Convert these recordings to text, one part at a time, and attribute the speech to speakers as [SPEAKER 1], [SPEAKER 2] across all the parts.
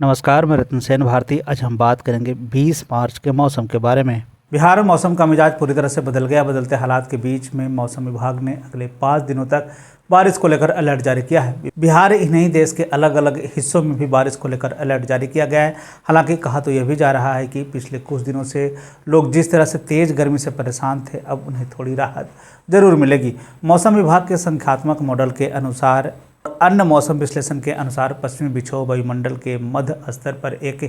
[SPEAKER 1] नमस्कार, मैं रतन सेन भारती। आज हम बात करेंगे 20 मार्च के मौसम के बारे में। बिहार में मौसम का मिजाज पूरी तरह से बदल गया। बदलते हालात के बीच में मौसम विभाग ने अगले 5 दिनों तक बारिश को लेकर अलर्ट जारी किया है। बिहार ही नहीं, देश के अलग अलग हिस्सों में भी बारिश को लेकर अलर्ट जारी किया गया है। हालांकि कहा तो यह भी जा रहा है कि पिछले कुछ दिनों से लोग जिस तरह से तेज गर्मी से परेशान थे, अब उन्हें थोड़ी राहत जरूर मिलेगी। मौसम विभाग के संख्यात्मक मॉडल के अनुसार, अन्य मौसम विश्लेषण के अनुसार पश्चिमी विक्षोभ वायुमंडल के मध्य स्तर पर एक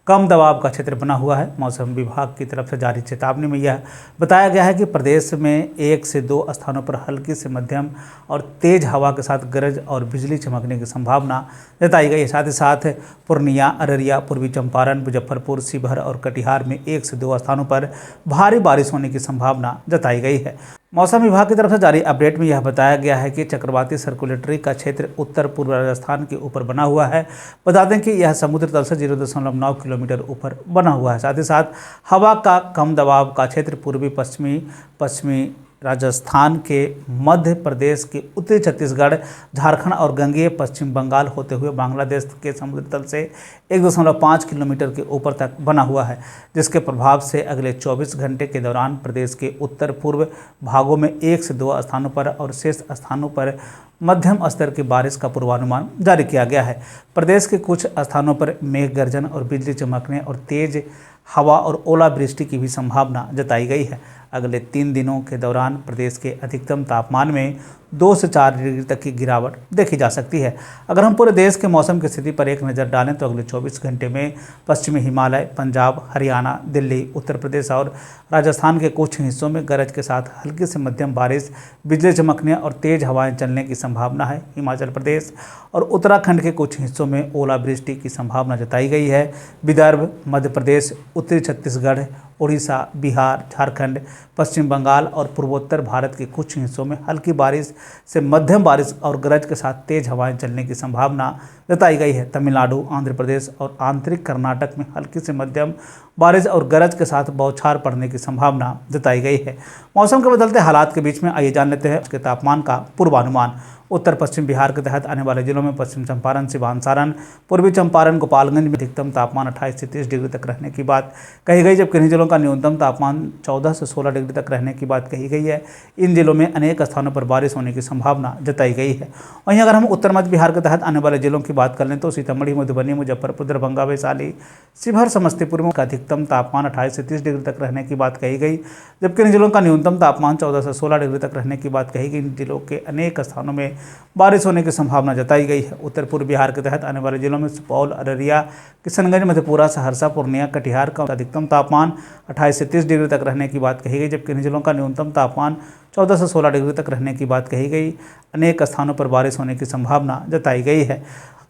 [SPEAKER 1] कम दबाव का क्षेत्र बना हुआ है। मौसम विभाग की तरफ से जारी चेतावनी में यह बताया गया है कि प्रदेश में 1 से 2 स्थानों पर हल्की से मध्यम और तेज हवा के साथ गरज और बिजली चमकने की संभावना जताई गई है। साथ ही साथ पूर्णिया, अररिया, पूर्वी चंपारण, मुजफ्फरपुर, शिवहर और कटिहार में 1 से 2 स्थानों पर भारी बारिश होने की संभावना जताई गई है। मौसम विभाग की तरफ से जारी अपडेट में यह बताया गया है कि चक्रवाती सर्कुलेटरी का क्षेत्र उत्तर पूर्व राजस्थान के ऊपर बना हुआ है। बता दें कि यह समुद्र तल से 0.9 किलोमीटर ऊपर बना हुआ है। साथ ही साथ हवा का कम दबाव का क्षेत्र पूर्वी पश्चिमी राजस्थान के मध्य प्रदेश के उत्तरी छत्तीसगढ़, झारखंड और गंगेय पश्चिम बंगाल होते हुए बांग्लादेश के समुद्र तल से 1.5 किलोमीटर के ऊपर तक बना हुआ है, जिसके प्रभाव से अगले 24 घंटे के दौरान प्रदेश के उत्तर पूर्व भागों में 1 से 2 स्थानों पर और शेष स्थानों पर मध्यम स्तर की बारिश का पूर्वानुमान जारी किया गया है। प्रदेश के कुछ स्थानों पर मेघ गर्जन और बिजली चमकने और तेज हवा और ओलावृष्टि की भी संभावना जताई गई है। अगले 3 दिनों के दौरान प्रदेश के अधिकतम तापमान में 2 से 4 डिग्री तक की गिरावट देखी जा सकती है। अगर हम पूरे देश के मौसम की स्थिति पर एक नज़र डालें तो अगले 24 घंटे में पश्चिमी हिमालय, पंजाब, हरियाणा, दिल्ली, उत्तर प्रदेश और राजस्थान के कुछ हिस्सों में गरज के साथ हल्की से मध्यम बारिश, बिजली चमकने और तेज हवाएं चलने की संभावना है। हिमाचल प्रदेश और उत्तराखंड के कुछ हिस्सों में ओलावृष्टि की संभावना जताई गई है। विदर्भ, मध्य प्रदेश, उत्तरी छत्तीसगढ़, उड़ीसा, बिहार, झारखंड, पश्चिम बंगाल और पूर्वोत्तर भारत के कुछ हिस्सों में हल्की बारिश से मध्यम बारिश और गरज के साथ तेज हवाएं चलने की संभावना जताई गई है। तमिलनाडु, आंध्र प्रदेश और आंतरिक कर्नाटक में हल्की से मध्यम बारिश और गरज के साथ बौछार पड़ने की संभावना जताई गई है। मौसम के बदलते हालात के बीच में आइए जान लेते हैं उसके तापमान का पूर्वानुमान। उत्तर पश्चिम बिहार के तहत आने वाले जिलों में पश्चिम चंपारण, सिवान, सारण, पूर्वी चंपारण, गोपालगंज में अधिकतम तापमान 28 से 30 डिग्री तक रहने की बात कही गई, जबकि इन जिलों का न्यूनतम तापमान 14 से 16 डिग्री तक रहने की बात कही गई है। इन जिलों में अनेक स्थानों पर बारिश होने की संभावना जताई गई है। वहीं अगर हम उत्तर मध्य बिहार के तहत आने वाले जिलों की बात कर लें तो सीतामढ़ी, मधुबनी, मुजफ्फरपुर, दरभंगा, वैशाली, शिवहर, समस्तीपुर में अधिकतम तापमान 28 से 30 डिग्री तक रहने की बात कही गई, जबकि इन जिलों का न्यूनतम तापमान 14 से 16 डिग्री तक रहने की बात कही गई। इन जिलों के अनेक स्थानों में बारिश होने की संभावना जताई गई है। उत्तर पूर्व बिहार के तहत आने वाले जिलों में सुपौल, अररिया, किशनगंज, मधेपुरा, सहरसा, पूर्णिया, कटिहार का अधिकतम तापमान 28 से 30 डिग्री तक रहने की बात कही गई, जबकि इन जिलों का न्यूनतम तापमान 14 से 16 डिग्री तक रहने की बात कही गई। अनेक स्थानों पर बारिश होने की संभावना जताई गई है।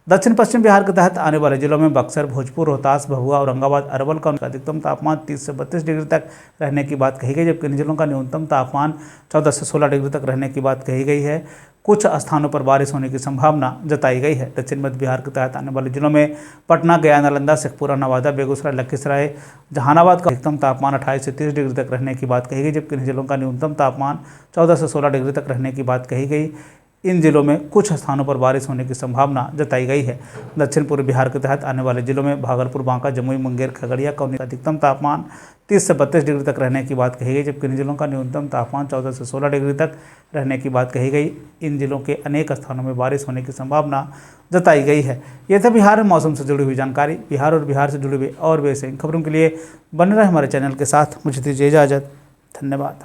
[SPEAKER 1] दक्षिण पश्चिम बिहार के तहत आने वाले जिलों में बक्सर, भोजपुर, रोहतास, भभुआ, औरंगाबाद, अरवल का अधिकतम तापमान 30 से 32 डिग्री तक रहने की बात कही गई, जबकि इन जिलों का न्यूनतम तापमान 14 से 16 डिग्री तक रहने की बात कही गई है। कुछ स्थानों पर बारिश होने की संभावना जताई गई है। दक्षिण मध्य बिहार के तहत आने वाले जिलों में पटना, गया, नालंदा, शेखपुरा, नवादा, बेगूसराय, लखीसराय, जहानाबाद का अधिकतम तापमान 28 से 30 डिग्री तक रहने की बात कही गई, जबकि इन जिलों का न्यूनतम तापमान 14 से 16 डिग्री तक रहने की बात कही गई। इन जिलों में कुछ स्थानों पर बारिश होने की संभावना जताई गई है। दक्षिण पूर्व बिहार के तहत आने वाले जिलों में भागलपुर, बांका, जमुई, मुंगेर, खगड़िया का अधिकतम तापमान 30 से 32 डिग्री तक रहने की बात कही गई, जबकि इन जिलों का न्यूनतम तापमान 14 से 16 डिग्री तक रहने की बात कही गई। इन जिलों के अनेक स्थानों में बारिश होने की संभावना जताई गई है। यह था बिहार में मौसम से जुड़ी हुई जानकारी। बिहार और बिहार से जुड़ी हुई और भी ऐसे खबरों के लिए बने रहे हमारे चैनल के साथ। मुझे दीजिए इजाज़त। धन्यवाद।